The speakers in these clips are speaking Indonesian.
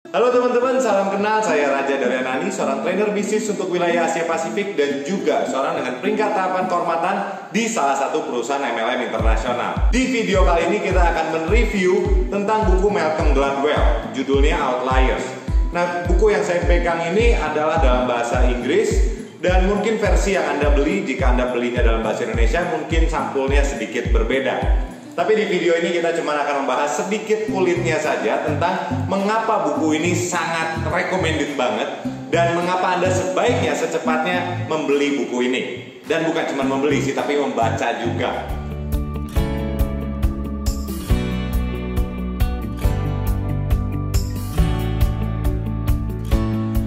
Halo teman-teman, salam kenal. Saya Raja Daryanani, seorang trainer bisnis untuk wilayah Asia Pasifik dan juga seorang dengan peringkat tahapan kehormatan di salah satu perusahaan MLM internasional. Di video kali ini kita akan mereview tentang buku Malcolm Gladwell, judulnya Outliers. Nah, buku yang saya pegang ini adalah dalam bahasa Inggris dan mungkin versi yang Anda beli, jika Anda belinya dalam bahasa Indonesia, mungkin sampulnya sedikit berbeda. Tapi di video ini kita cuma akan membahas sedikit kulitnya saja tentang mengapa buku ini sangat recommended banget dan mengapa Anda sebaiknya secepatnya membeli buku ini. Dan bukan cuma membeli sih, tapi membaca juga.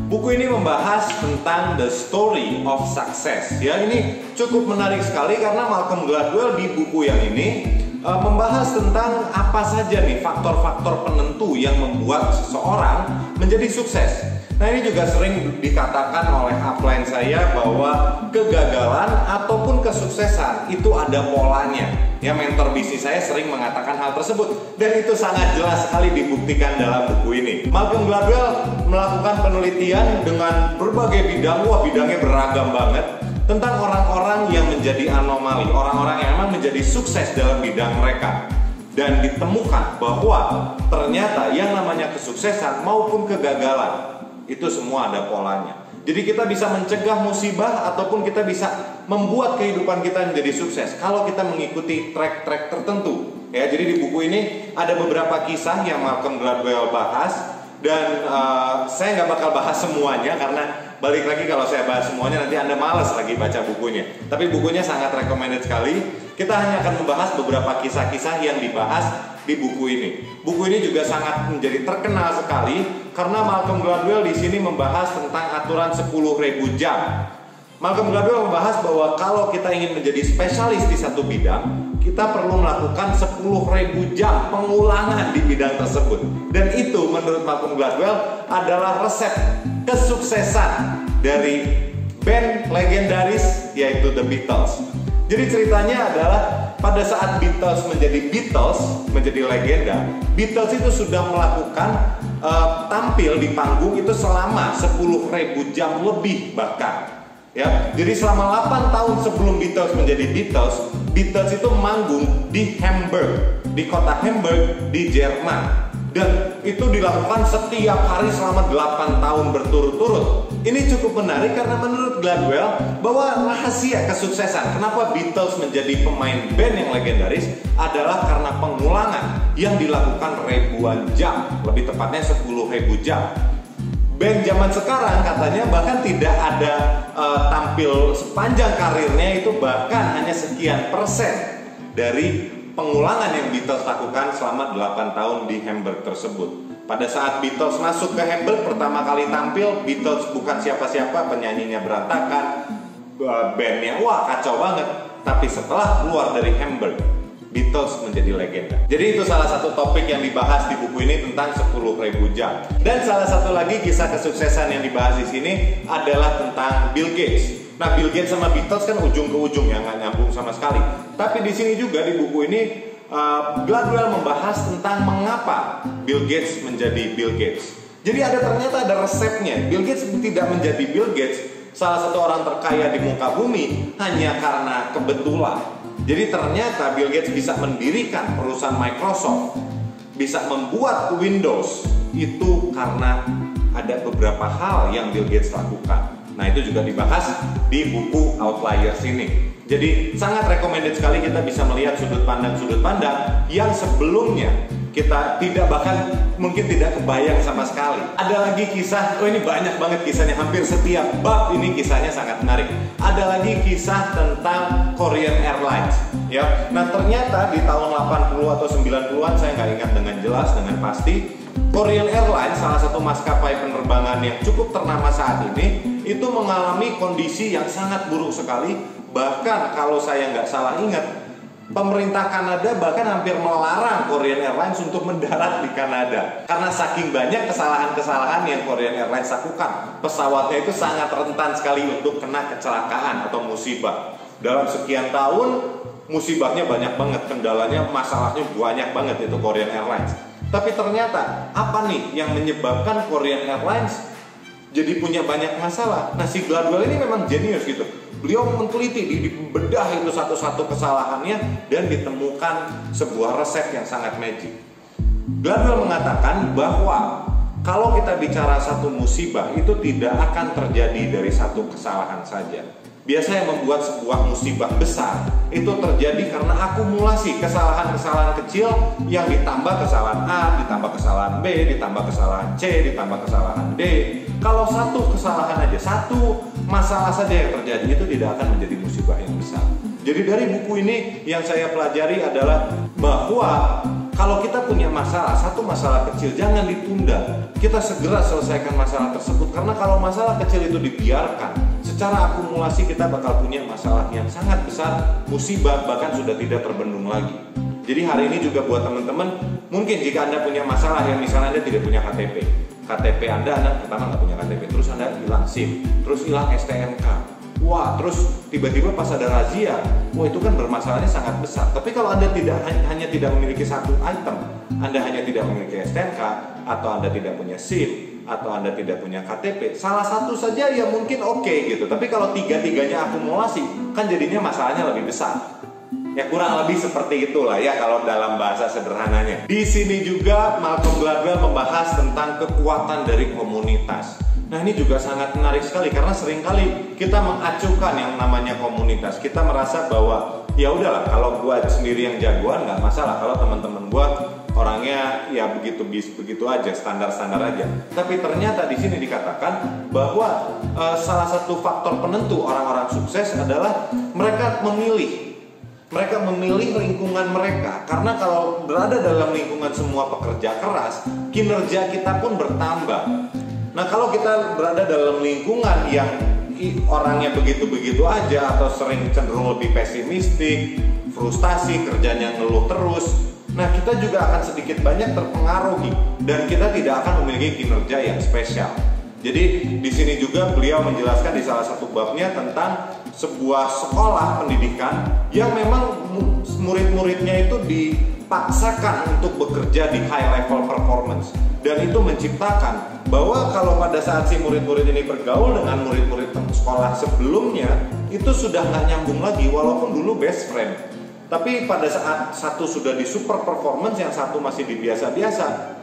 Buku ini membahas tentang the story of success. Ya, ini cukup menarik sekali karena Malcolm Gladwell di buku yang ini membahas tentang apa saja nih faktor-faktor penentu yang membuat seseorang menjadi sukses. Nah, ini juga sering dikatakan oleh upline saya bahwa kegagalan ataupun kesuksesan itu ada polanya. Ya, mentor bisnis saya sering mengatakan hal tersebut dan itu sangat jelas sekali dibuktikan dalam buku ini. Malcolm Gladwell melakukan penelitian dengan berbagai bidang, bidangnya beragam banget, tentang orang-orang yang menjadi anomali, orang-orang yang memang menjadi sukses dalam bidang mereka. Dan ditemukan bahwa ternyata yang namanya kesuksesan maupun kegagalan itu semua ada polanya. Jadi kita bisa mencegah musibah ataupun kita bisa membuat kehidupan kita menjadi sukses kalau kita mengikuti track-track tertentu. Ya, jadi di buku ini ada beberapa kisah yang Malcolm Gladwell bahas dan saya nggak bakal bahas semuanya karena balik lagi kalau saya bahas semuanya nanti Anda malas lagi baca bukunya. Tapi bukunya sangat recommended sekali. Kita hanya akan membahas beberapa kisah-kisah yang dibahas di buku ini. Buku ini juga sangat menjadi terkenal sekali karena Malcolm Gladwell di sini membahas tentang aturan 10.000 jam. Malcolm Gladwell membahas bahwa kalau kita ingin menjadi spesialis di satu bidang, kita perlu melakukan 10.000 jam pengulangan di bidang tersebut. Dan itu menurut Malcolm Gladwell adalah resep kesuksesan dari band legendaris yaitu The Beatles. Jadi ceritanya adalah pada saat Beatles menjadi Beatles, menjadi legenda, Beatles itu sudah melakukan tampil di panggung itu selama 10.000 jam lebih bahkan. Ya, jadi selama 8 tahun sebelum Beatles menjadi Beatles, Beatles itu manggung di Hamburg, di kota Hamburg di Jerman. Dan itu dilakukan setiap hari selama 8 tahun berturut-turut. Ini cukup menarik karena menurut Gladwell bahwa rahasia kesuksesan kenapa Beatles menjadi pemain band yang legendaris adalah karena pengulangan yang dilakukan ribuan jam, lebih tepatnya 10.000 jam. Band zaman sekarang katanya bahkan tidak ada tampil sepanjang karirnya itu bahkan hanya sekian persen dari pengulangan yang Beatles lakukan selama 8 tahun di Hamburg tersebut. Pada saat Beatles masuk ke Hamburg pertama kali tampil, Beatles bukan siapa-siapa, penyanyinya berantakan, bandnya kacau banget. Tapi setelah keluar dari Hamburg, Beatles menjadi legenda. Jadi itu salah satu topik yang dibahas di buku ini tentang 10.000 jam. Dan salah satu lagi kisah kesuksesan yang dibahas di sini adalah tentang Bill Gates. Nah, Bill Gates sama Beatles kan ujung ke ujung ya, nggak nyambung sama sekali. Tapi di sini juga di buku ini Gladwell membahas tentang mengapa Bill Gates menjadi Bill Gates. Jadi ternyata ada resepnya. Bill Gates tidak menjadi Bill Gates, salah satu orang terkaya di muka bumi, hanya karena kebetulan. Jadi ternyata Bill Gates bisa mendirikan perusahaan Microsoft, bisa membuat Windows, itu karena ada beberapa hal yang Bill Gates lakukan. Nah, itu juga dibahas di buku Outliers ini. Jadi sangat recommended sekali kita bisa melihat sudut pandang yang sebelumnya kita bahkan mungkin tidak kebayang sama sekali. Ada lagi kisah, ini banyak banget kisahnya, hampir setiap bab ini kisahnya sangat menarik. Ada lagi kisah tentang Korean Airlines. Ya, nah ternyata di tahun 80 atau 90-an, saya nggak ingat dengan jelas, dengan pasti, Korean Airlines, salah satu maskapai penerbangan yang cukup ternama saat ini, itu mengalami kondisi yang sangat buruk sekali. Bahkan kalau saya nggak salah ingat, pemerintah Kanada bahkan hampir melarang Korean Airlines untuk mendarat di Kanada karena saking banyak kesalahan-kesalahan yang Korean Airlines lakukan. Pesawatnya itu sangat rentan sekali untuk kena kecelakaan atau musibah. Dalam sekian tahun musibahnya banyak banget, kendalanya, masalahnya banyak banget itu Korean Airlines. Tapi ternyata apa nih yang menyebabkan Korean Airlines jadi punya banyak masalah? Nah, si Gladwell ini memang jenius gitu. Beliau meneliti, dibedah itu satu-satu kesalahannya dan ditemukan sebuah resep yang sangat magic. Gladwell mengatakan bahwa kalau kita bicara satu musibah itu tidak akan terjadi dari satu kesalahan saja. Biasanya yang membuat sebuah musibah besar itu terjadi karena akumulasi kesalahan-kesalahan kecil yang ditambah kesalahan A, ditambah kesalahan B, ditambah kesalahan C, ditambah kesalahan D. Kalau satu kesalahan aja, satu masalah saja yang terjadi itu tidak akan menjadi musibah yang besar. Jadi dari buku ini yang saya pelajari adalah bahwa kalau kita punya masalah, satu masalah kecil, jangan ditunda. Kita segera selesaikan masalah tersebut. Karena kalau masalah kecil itu dibiarkan, secara akumulasi kita bakal punya masalah yang sangat besar, musibah bahkan sudah tidak terbendung lagi. Jadi hari ini juga buat teman-teman, mungkin jika Anda punya masalah yang misalnya Anda tidak punya KTP. KTP Anda pertama nggak punya KTP, terus Anda hilang SIM, terus hilang STNK. Wah, terus tiba-tiba pas ada razia, wah itu kan bermasalahnya sangat besar. Tapi kalau Anda hanya tidak memiliki satu item, Anda hanya tidak memiliki STNK, atau Anda tidak punya SIM, atau Anda tidak punya KTP, salah satu saja ya mungkin oke gitu. Tapi kalau tiga-tiganya akumulasi, kan jadinya masalahnya lebih besar. Ya kurang lebih seperti itulah ya kalau dalam bahasa sederhananya. Di sini juga Malcolm Gladwell membahas tentang kekuatan dari komunitas. Nah ini juga sangat menarik sekali karena seringkali kita mengacuhkan yang namanya komunitas. Kita merasa bahwa ya udahlah kalau gua sendiri yang jagoan nggak masalah, kalau teman-teman gua orangnya ya begitu aja, standar-standar aja. Tapi ternyata di sini dikatakan bahwa salah satu faktor penentu orang-orang sukses adalah mereka memilih lingkungan mereka. Karena kalau berada dalam lingkungan semua pekerja keras, kinerja kita pun bertambah. Nah kalau kita berada dalam lingkungan yang orangnya begitu-begitu aja atau sering cenderung lebih pesimistik, frustasi, kerjanya ngeluh terus, nah kita juga akan sedikit banyak terpengaruhi dan kita tidak akan memiliki kinerja yang spesial. Jadi di sini juga beliau menjelaskan di salah satu babnya tentang sebuah sekolah pendidikan yang memang murid-muridnya itu dipaksakan untuk bekerja di high level performance. Dan itu menciptakan bahwa kalau pada saat si murid-murid ini bergaul dengan murid-murid sekolah sebelumnya, itu sudah nggak nyambung lagi walaupun dulu best friend. Tapi pada saat satu sudah di super performance, yang satu masih di biasa-biasa,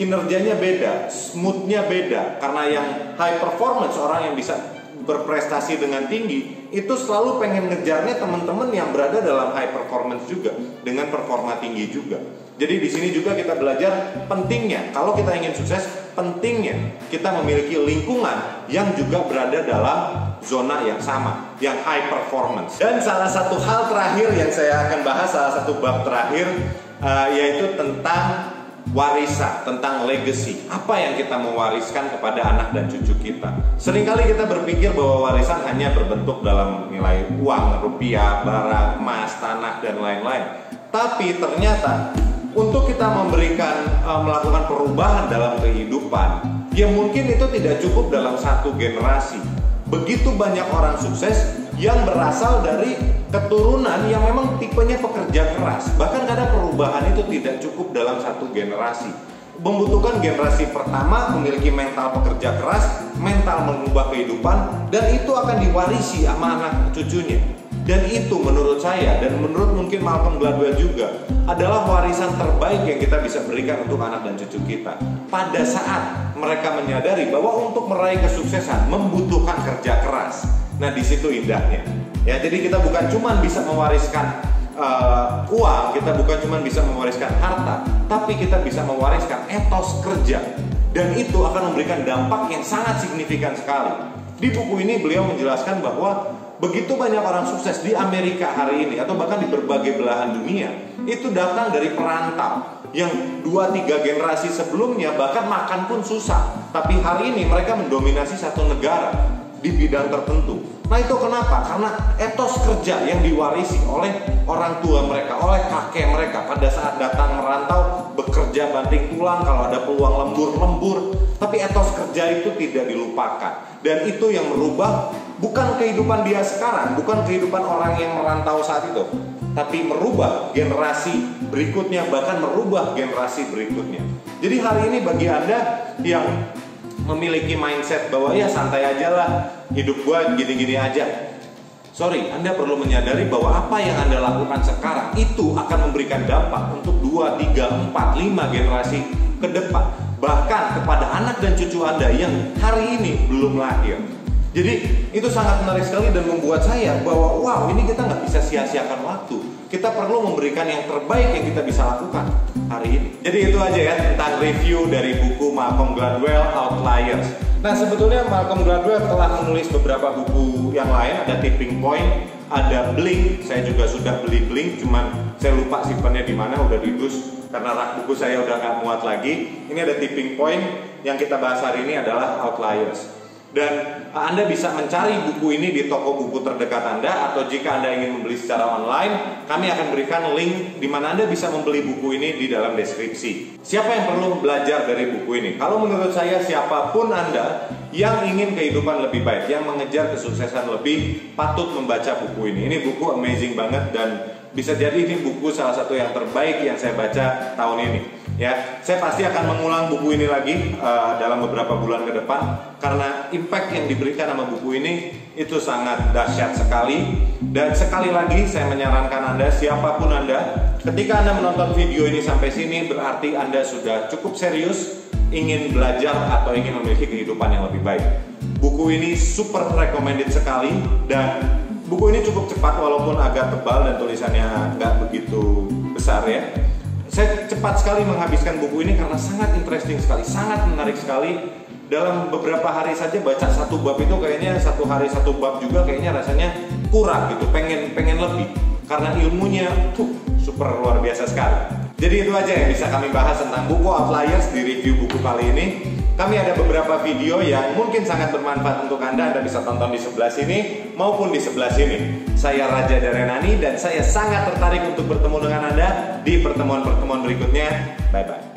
kinerjanya beda, moodnya beda. Karena yang high performance, orang yang bisa berprestasi dengan tinggi, itu selalu pengen ngejarnya teman-teman yang berada dalam high performance juga, dengan performa tinggi juga. Jadi di sini juga kita belajar pentingnya, kalau kita ingin sukses, pentingnya kita memiliki lingkungan yang juga berada dalam zona yang sama, yang high performance. Dan salah satu hal terakhir yang saya akan bahas, salah satu bab terakhir, yaitu tentang warisan, tentang legacy. Apa yang kita mewariskan kepada anak dan cucu kita. Seringkali kita berpikir bahwa warisan hanya berbentuk dalam nilai uang, rupiah, barang, emas, tanah, dan lain-lain. Tapi ternyata untuk kita melakukan perubahan dalam kehidupan, ya mungkin itu tidak cukup dalam satu generasi. Begitu banyak orang sukses yang berasal dari keturunan yang memang tipenya pekerja keras. Bahkan kadang perubahan itu tidak cukup dalam satu generasi. Membutuhkan generasi pertama memiliki mental pekerja keras, mental mengubah kehidupan, dan itu akan diwarisi sama anak cucunya. Dan itu menurut saya, dan menurut mungkin Malcolm Gladwell juga, adalah warisan terbaik yang kita bisa berikan untuk anak dan cucu kita. Pada saat mereka menyadari bahwa untuk meraih kesuksesan membutuhkan kerja keras. Nah di situ indahnya. Ya, jadi kita bukan cuma bisa mewariskan uang, kita bukan cuma bisa mewariskan harta, tapi kita bisa mewariskan etos kerja. Dan itu akan memberikan dampak yang sangat signifikan sekali. Di buku ini beliau menjelaskan bahwa begitu banyak orang sukses di Amerika hari ini, atau bahkan di berbagai belahan dunia, itu datang dari perantau yang 2-3 generasi sebelumnya bahkan makan pun susah. Tapi hari ini mereka mendominasi satu negara di bidang tertentu. Nah itu kenapa? Karena etos kerja yang diwarisi oleh orang tua mereka, oleh kakek mereka pada saat datang merantau, bekerja banting tulang, kalau ada peluang lembur. Tapi etos kerja itu tidak dilupakan. Dan itu yang merubah bukan kehidupan dia sekarang, bukan kehidupan orang yang merantau saat itu, tapi merubah generasi berikutnya, bahkan merubah generasi berikutnya. Jadi hari ini bagi Anda yang memiliki mindset bahwa ya santai aja lah, hidup gua gini-gini aja. Sorry, Anda perlu menyadari bahwa apa yang Anda lakukan sekarang itu akan memberikan dampak untuk 2, 3, 4, 5 generasi ke depan. Bahkan kepada anak dan cucu Anda yang hari ini belum lahir. Jadi itu sangat menarik sekali dan membuat saya bahwa wow, ini kita nggak bisa sia-siakan waktu. Kita perlu memberikan yang terbaik yang kita bisa lakukan hari ini. Jadi itu aja ya tentang review dari buku Malcolm Gladwell, Outliers. Nah sebetulnya Malcolm Gladwell telah menulis beberapa buku yang lain. Ada Tipping Point, ada Blink. Saya juga sudah beli Blink, cuman saya lupa simpannya di mana, udah didus karena rak buku saya udah nggak muat lagi. Ini ada Tipping Point. Yang kita bahas hari ini adalah Outliers. Dan Anda bisa mencari buku ini di toko buku terdekat Anda, atau jika Anda ingin membeli secara online, kami akan berikan link di mana Anda bisa membeli buku ini di dalam deskripsi. Siapa yang perlu belajar dari buku ini? Kalau menurut saya, siapapun Anda yang ingin kehidupan lebih baik, yang mengejar kesuksesan lebih, patut membaca buku ini. Ini buku amazing banget dan bisa jadi ini buku salah satu yang terbaik yang saya baca tahun ini. Ya, saya pasti akan mengulang buku ini lagi dalam beberapa bulan ke depan karena impact yang diberikan sama buku ini itu sangat dahsyat sekali. Dan sekali lagi saya menyarankan Anda, siapapun Anda, ketika Anda menonton video ini sampai sini berarti Anda sudah cukup serius ingin belajar atau ingin memiliki kehidupan yang lebih baik. Buku ini super recommended sekali dan buku ini cukup cepat walaupun agak tebal dan tulisannya nggak begitu besar ya. Saya cepat sekali menghabiskan buku ini karena sangat interesting sekali, sangat menarik sekali. Dalam beberapa hari saja baca satu bab itu kayaknya satu hari satu bab juga kayaknya rasanya kurang gitu, pengen lebih karena ilmunya super luar biasa sekali. Jadi itu aja yang bisa kami bahas tentang buku Outliers di review buku kali ini. Kami ada beberapa video yang mungkin sangat bermanfaat untuk Anda. Anda bisa tonton di sebelah sini maupun di sebelah sini. Saya Raja Darenani dan saya sangat tertarik untuk bertemu dengan Anda di pertemuan-pertemuan berikutnya. Bye-bye.